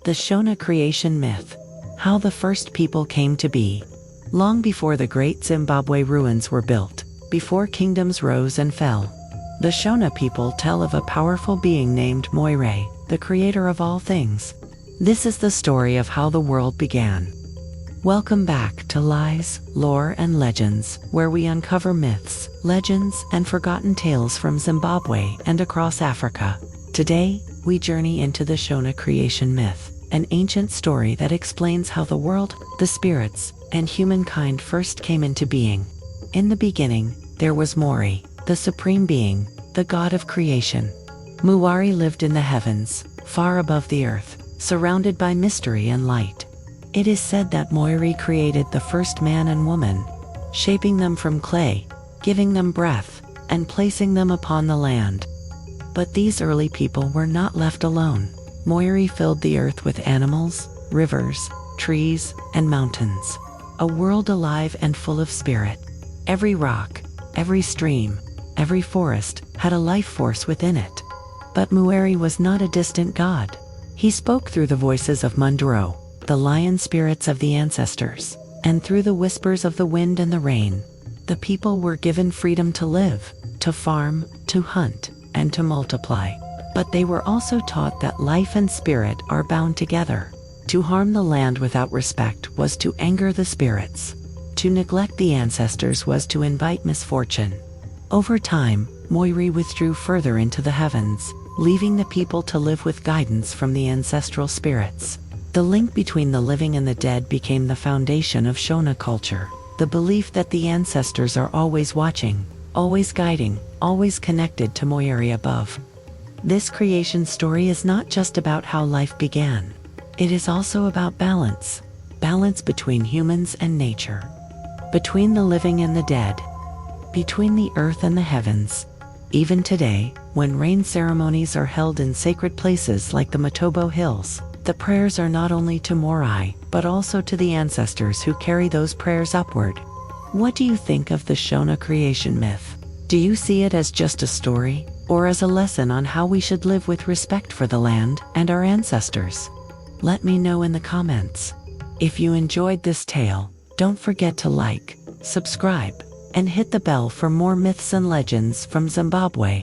The Shona creation myth. How the first people came to be. Long before the great Zimbabwe ruins were built, before kingdoms rose and fell, the Shona people tell of a powerful being named Mwari, the creator of all things. This is the story of how the world began. Welcome back to Lies, Lore and Legends, where we uncover myths, legends, and forgotten tales from Zimbabwe and across Africa. Today, we journey into the Shona creation myth, an ancient story that explains how the world, the spirits, and humankind first came into being. In the beginning, there was Mwari, the supreme being, the god of creation. Mwari lived in the heavens, far above the earth, surrounded by mystery and light. It is said that Mwari created the first man and woman, shaping them from clay, giving them breath, and placing them upon the land. But these early people were not left alone. Mwari filled the earth with animals, rivers, trees, and mountains. A world alive and full of spirit. Every rock, every stream, every forest had a life force within it. But Mwari was not a distant god. He spoke through the voices of Mundro, the lion spirits of the ancestors, and through the whispers of the wind and the rain. The people were given freedom to live, to farm, to hunt, and to multiply. But they were also taught that life and spirit are bound together. To harm the land without respect was to anger the spirits. To neglect the ancestors was to invite misfortune. Over time, Mwari withdrew further into the heavens, leaving the people to live with guidance from the ancestral spirits. The link between the living and the dead became the foundation of Shona culture, the belief that the ancestors are always watching, always guiding, always connected to Mwari above. This creation story is not just about how life began. It is also about balance. Balance between humans and nature. Between the living and the dead. Between the earth and the heavens. Even today, when rain ceremonies are held in sacred places like the Matobo Hills, the prayers are not only to Mwari, but also to the ancestors who carry those prayers upward. What do you think of the Shona creation myth? Do you see it as just a story, or as a lesson on how we should live with respect for the land and our ancestors? Let me know in the comments. If you enjoyed this tale, don't forget to like, subscribe, and hit the bell for more myths and legends from Zimbabwe.